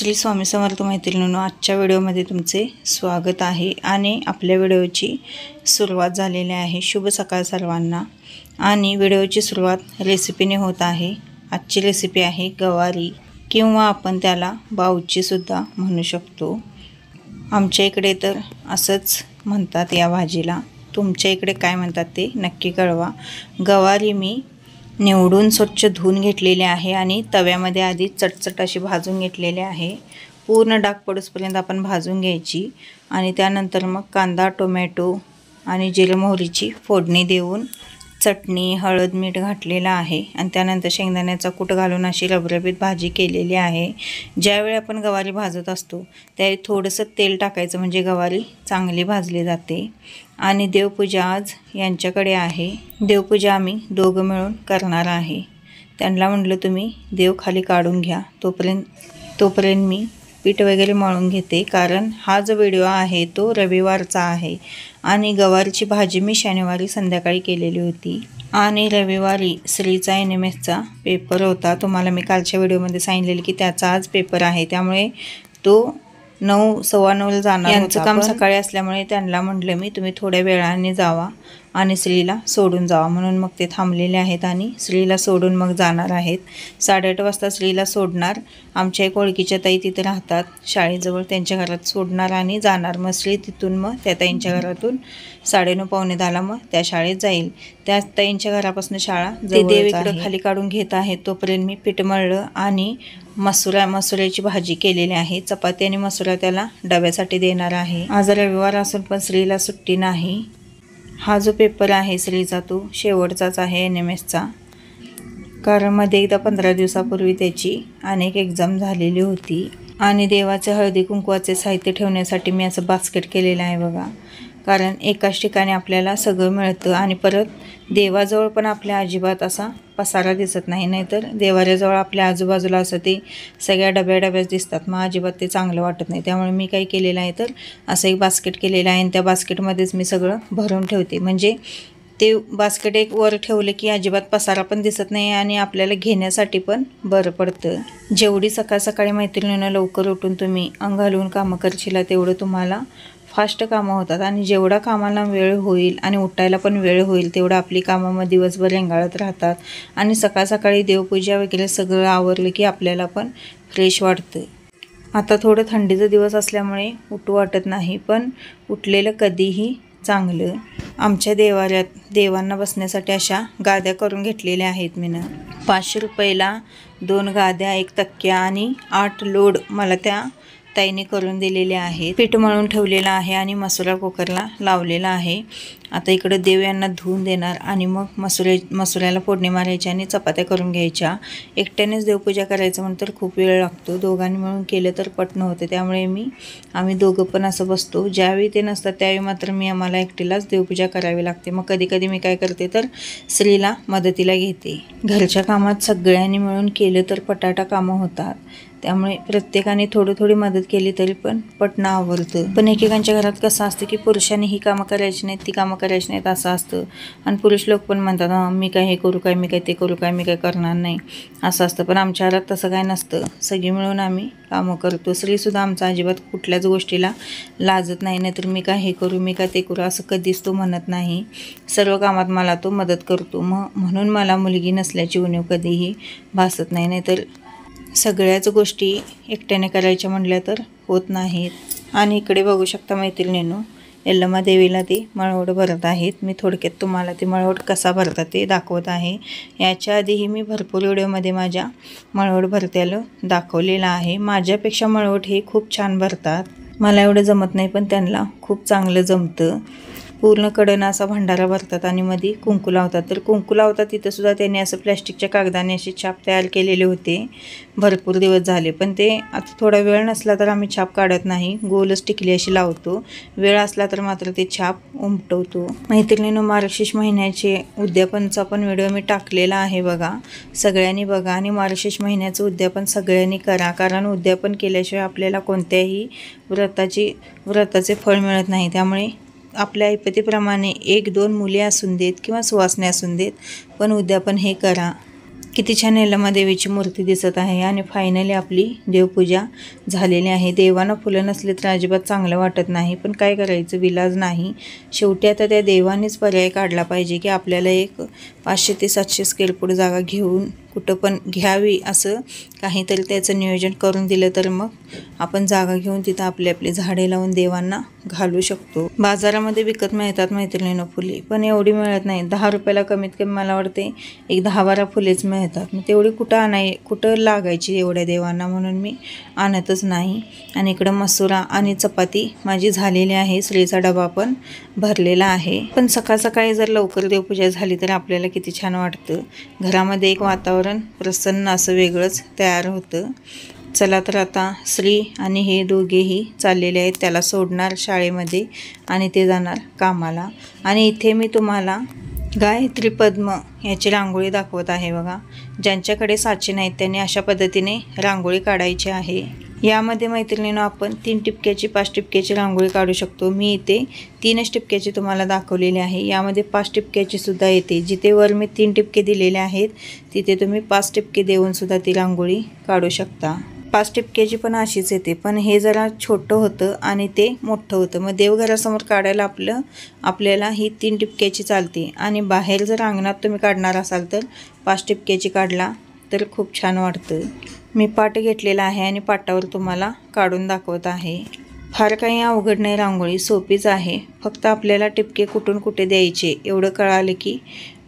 श्री स्वामी समर्थ मैत्रिणींनो, आजच्या व्हिडिओमध्ये तुमचे स्वागत आहे आणि आपल्या व्हिडिओची सुरुवात झालेली आहे। शुभ सकाळ सर्वांना। आणि व्हिडिओची सुरुवात रेसिपीने होत आहे। आजची रेसिपी आहे गवारी किंवा आपण त्याला बाऊची सुद्धा म्हणू शकतो। आमच्या इकडे तर असंच म्हणतात या भाजीला, तुमच्या इकडे काय म्हणतात ते नक्की कळवा। गवारी मी निवडून स्वच्छ धुवून घेतलेले आहे आणि तव्यामध्ये आधी चटचट अशी भाजून घेतलेले आहे। पूर्ण डाग पडूसपर्यंत आपण भाजून घ्यायची आणि त्यानंतर मग कांदा, टोमॅटो आणि जिरे मोहरीची फोडणी देऊन चटणी, हळद, मीठ घातलेला आहे आणि त्यानंतर शेंगदाण्याचा कूट घालून अशी रबरबीत भाजी केलेली आहे। ज्यावेळी आपण गवारी भाजत असतो त्यावेळी थोडंसं तेल टाकायचं, म्हणजे गवारी चांगली भाजली जाते। आणि देवपूजा आज यांच्याकडे आहे। देवपूजा आम्ही दोघं मिळून करणार आहे। त्यांना म्हटलं तुम्ही देव खाली काढून घ्या, तोपर्यंत मी पीठ वगैरे मळून घेते, कारण हा जो व्हिडिओ आहे तो रविवारचा आहे आणि गवारीची भाजी मी शनिवारी संध्याकाळी केलेली होती। आणि रविवारी श्रीचा NMSचा पेपर होता। तुम्हाला मी कालच्या व्हिडिओमध्ये सांगितलेलं की त्याचा आज पेपर आहे, त्यामुळे तो 9, 9:15 जाणार। यांचं काम सकाळी असल्यामुळे त्यांना म्हटलं मी तुम्ही थोड्या वेळाने जावा आणि श्रीला सोडून जावा, म्हणून मग ते थांबलेले आहेत आणि श्रीला सोडून मग जाणार आहेत। 8:30 वाजता श्रीला सोडणार। आमच्या एक ओळखीच्या ताई तिथे राहतात शाळेजवळ, त्यांच्या घरात सोडणार आणि जाणार। मग श्री तिथून मग त्या ताईंच्या घरातून 9:30 पावणे 10ला मग त्या शाळेत जाईल। त्या ताईंच्या घरापासून शाळा जवळ आहे। देव इकडे खाली काढून घेत आहे, तोपर्यंत मी पीठ मळलं आणि मसुऱ्याची भाजी केलेली आहे। चपाती आणि मसुरा त्याला डब्यासाठी देणार आहे। आज रविवार असून पण श्रीला सुट्टी नाही। हा जो पेपर आहे श्रीचा तो शेवटचाच आहे NMSचा, कारण मध्ये एकदा 15 दिवसापूर्वी त्याची अनेक एक्झाम झालेली होती। आणि देवाचे हळदी कुंकवाचे साहित्य ठेवण्यासाठी मी असं बास्केट केलेलं आहे बघा, कारण एकाच ठिकाणी आपल्याला सगळं मिळतं आणि परत देवाजवळ पण आपल्या अजिबात असा पसारा दिसत नाही। नाहीतर देवाऱ्याजवळ आपल्या आजूबाजूला असं ते सगळ्या डब्याच दिसतात, मग अजिबात ते चांगलं वाटत नाही। त्यामुळे मी काय केलेलं आहे तर असं एक बास्केट केलेलं आहे आणि त्या बास्केटमध्येच मी सगळं भरून ठेवते, म्हणजे ते बास्केट एक वर ठेवलं की अजिबात पसारा पण दिसत नाही आणि आपल्याला घेण्यासाठी पण बरं पडतं। जेवढी सकाळी मैत्रिणींना लवकर उठून तुम्ही अंग हलवून कामं करशील तेवढं तुम्हाला फास्ट कामं होतात आणि जेवढा कामाला वेळ होईल आणि उठायला पण वेळ होईल तेवढं आपली कामं मग दिवसभर रेंगाळत राहतात आणि सकाळी देवपूजा वगैरे सगळं आवरलं की आपल्याला पण फ्रेश वाटतं। आता थोडं थंडीचा दिवस असल्यामुळे उठू वाटत नाही, पण उठलेलं कधीही चांगलं। आमच्या देवाऱ्यात देवांना बसण्यासाठी अशा गाद्या करून घेतलेल्या आहेत मी 500 रुपयाला 2 गाद्या, 1 तक्क्या आणि 8 लोड मला त्या ताईने करून दिलेले आहेत। पीठ मळून ठेवलेलं आहे आणि मसुरा कुकरला लावलेला आहे। आता इकडे देव यांना धुवून देणार आणि मग मसुऱ्याला फोडणी मारायची आणि चपात्या करून घ्यायच्या। एकट्यानेच देवपूजा करायचं म्हणतं खूप वेळ लागतो, दोघांनी मिळून केलं तर पटणं होतं, त्यामुळे आम्ही दोघं पण असं बसतो। ज्यावेळी ते नसतात त्यावेळी मात्र मला एकटीलाच देवपूजा करावी लागते। मग कधी मी काय करते तर श्रीला मदतीला घेते। घरच्या कामात सगळ्यांनी मिळून केलं तर पटाटा कामं होतात, त्यामुळे प्रत्येकाने थोडी मदत केली तरी पण पटणं आवरतं। पण एकेकांच्या घरात कसं असतं की पुरुषांनी ही कामं करायची नाहीत, ती कामं करायची नाहीत असं असतं आणि पुरुष लोक पण म्हणतात मी काय हे करू काय, मी काय ते करू काय, मी काय करणार नाही असं असतं। पण आमच्या घरात तसं काय नसतं, सगळी मिळून आम्ही कामं करतो। श्रीसुद्धा आमचा अजिबात कुठल्याच गोष्टीला लाजत नाही, नाहीतर मी काय हे करू, मी काय ते करू असं कधीच तो म्हणत नाही। सर्व कामात मला तो मदत करतो, म्हणून मला मुलगी नसल्याची उणीव कधीही भासत नाही। नाहीतर सगळ्याच गोष्टी एकट्याने करायच्या म्हटल्या तर होत नाहीत। आणि इकडे बघू शकता मैत्रिणींनो, यल्लमा देवीला ते मळवट भरत आहेत। मी थोडक्यात तुम्हाला ते मळवट कसा भरतात ते दाखवत आहे। याच्या आधीही मी भरपूर व्हिडिओमध्ये माझ्या मळवट भरत्याला दाखवलेलं आहे। माझ्यापेक्षा मळवट हे खूप छान भरतात, मला एवढं जमत नाही पण त्यांना खूप चांगलं जमतं। पूर्ण कडनं असा भंडारा भरतात आणि मध्ये कुंकू लावतात। तर कुंकू लावतात तिथंसुद्धा त्यांनी असं प्लॅस्टिकच्या कागदाने अशी छाप तयार केलेले होते, भरपूर दिवस झाले। पण ते आता थोडा वेळ नसला तर आम्ही छाप काढत नाही, गोलच टिकली अशी लावतो। वेळ असला तर मात्र ते छाप उमटवतो। मैत्रिणींनो, मार्गशीर्ष महिन्याचे उद्यापनचा पण व्हिडिओ मी टाकलेला आहे बघा, सगळ्यांनी बघा आणि मार्गशीर्ष महिन्याचं उद्यापन सगळ्यांनी करा, कारण उद्यापन केल्याशिवाय आपल्याला कोणत्याही व्रताचे फळ मिळत नाही। त्यामुळे आपल्या ऐपतीप्रमाणे 1-2 मुले असून देत किंवा सुवासने असून देत, पण उद्यापन हे करा। किती छान यल्लमा देवीची मूर्ती दिसत आहे आणि फायनली आपली देवपूजा झालेली आहे। देवांना फुलं नसले तर अजिबात चांगलं वाटत नाही, पण काय करायचं, विलाज नाही। शेवटी आता त्या देवानेच पर्याय काढला पाहिजे की आपल्याला एक 500 ते 700 स्क्वेअर फूट जागा घेऊन कुठं पण घ्यावी, असं काहीतरी त्याचं नियोजन करून दिलं तर मग आपण जागा घेऊन तिथं आपली झाडे लावून देवांना घालू शकतो। बाजारामध्ये विकत मिळतात मैत्रिणींनो फुले, पण एवढी मिळत नाही। 10 रुपयाला कमीत कमी मला वाटते एक 10-12 फुलेच मिळतात। मग तेवढी कुठं लागायची एवढ्या देवांना, म्हणून मी आणतच नाही। आणि इकडं मसुरा आणि चपाती माझी झालेली आहे, श्रीचा डबा पण भरलेला आहे। पण सकाळ सकाळी जर लवकर देवपूजा झाली तर आपल्याला किती छान वाटतं, घरामध्ये एक वातावरण प्रसन्न असं वेगळंच तयार होतं। चला तर आता श्री आणि हे दोघेही चाललेले आहेत, त्याला सोडणार शाळेमध्ये आणि ते जाणार कामाला। आणि इथे मी तुम्हाला गायत्री पद्म याची रांगोळी दाखवत आहे बघा। ज्यांच्याकडे साचे नाहीत त्यांनी अशा पद्धतीने रांगोळी काढायची आहे। यामध्ये मैत्रिणींनो आपण 3 टिपक्याची 5 टिपक्याची रांगोळी काढू शकतो। मी इथे 3च टिपक्याची तुम्हाला दाखवलेली आहे। यामध्ये 5 टिपक्याची सुद्धा येते, जिथे वर मी 3 टिपके दिलेले आहेत तिथे तुम्ही 5 टिपके देऊन सुद्धा ती रांगोळी काढू शकता। 5 टिपक्याची पण अशीच येते, पण हे जरा छोटं होतं आणि ते मोठं होतं। मग देवघरासमोर काढायला आपल्याला ही 3 टिपक्याची चालते। आणि बाहेर जर अंगणात तुम्ही काढणार असाल तर 5 टिपक्याची काढला तर खूप छान वाटतं। मी पाट घेतलेला आहे आणि पाटावर तुम्हाला काढून दाखवत आहे। फार काही अवघड नाही, रांगोळी सोपीच आहे, फक्त आपल्याला टिपके कुठून कुठे द्यायचे एवढं कळालं की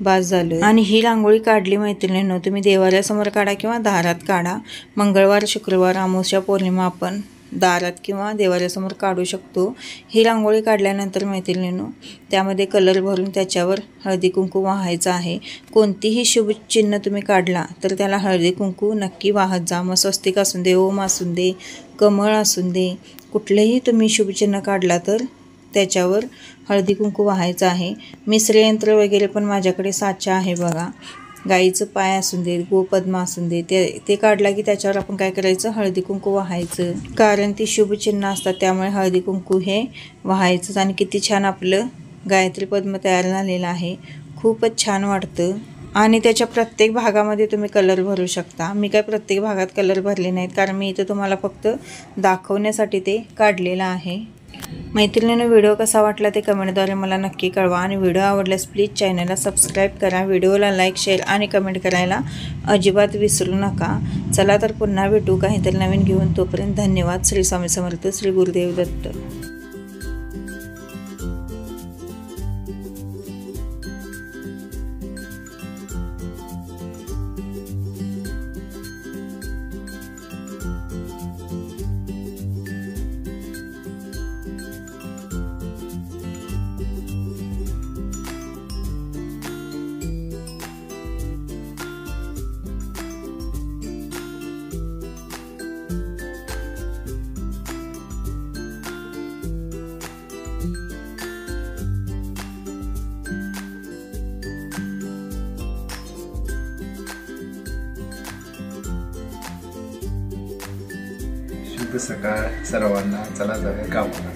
बास झालं। आणि ही रांगोळी काढली मैत्रिणींनो, तुम्ही देवाऱ्यासमोर काढा किंवा दारात काढा। मंगळवार, शुक्रवार, अमावस्या, पौर्णिमा आपण दारात किंवा देवाऱ्यासमोर काढू शकतो। ही रांगोळी काढल्यानंतर मैत्रिणींनो त्यामध्ये कलर भरून त्याच्यावर हळदी कुंकू वाहायचं आहे। कोणतीही शुभ चिन्ह तुम्ही काढला तर त्याला हळदी कुंकू नक्की वाहत जा। मग स्वस्तिक असून दे, ओम असून दे, कमळ असून दे, कुठलंही तुम्ही शुभचिन्ह काढला तर त्याच्यावर हळदी कुंकू वाहायचं आहे। मिश्रयंत्र वगैरे पण माझ्याकडे साचा आहे बघा। गाईचं पाय असून दे, गोपद्मा असून दे, ते काढला की त्याच्यावर आपण काय करायचं, हळदी कुंकू वाहायचं, कारण ती शुभचिन्ह असतात त्यामुळे हळदी कुंकू हे वाहायचंच। आणि किती छान आपलं गायत्री पद्म तयार झालेलं आहे, खूपच छान वाटतं। आणि त्याच्या प्रत्येक भागामध्ये तुम्ही कलर भरू शकता। मी काय प्रत्येक भागात कलर भरले नाहीत, कारण मी इथं तुम्हाला फक्त दाखवण्यासाठी ते काढलेलं आहे। मैत्रिणींनो व्हिडिओ कसा वाटला ते कमेंटद्वारे मला नक्की कळवा। आणि व्हिडिओ आवडल्यास प्लीज चॅनलला सबस्क्राईब करा, व्हिडिओला लाईक, शेअर आणि कमेंट करायला अजिबात विसरू नका। चला तर पुन्हा भेटू काहीतरी नवीन घेऊन, तोपर्यंत धन्यवाद। श्री स्वामी समर्थ, श्री गुरुदेव दत्त। शुभ सकाळ सर्वांना, चला जाऊया कामाला।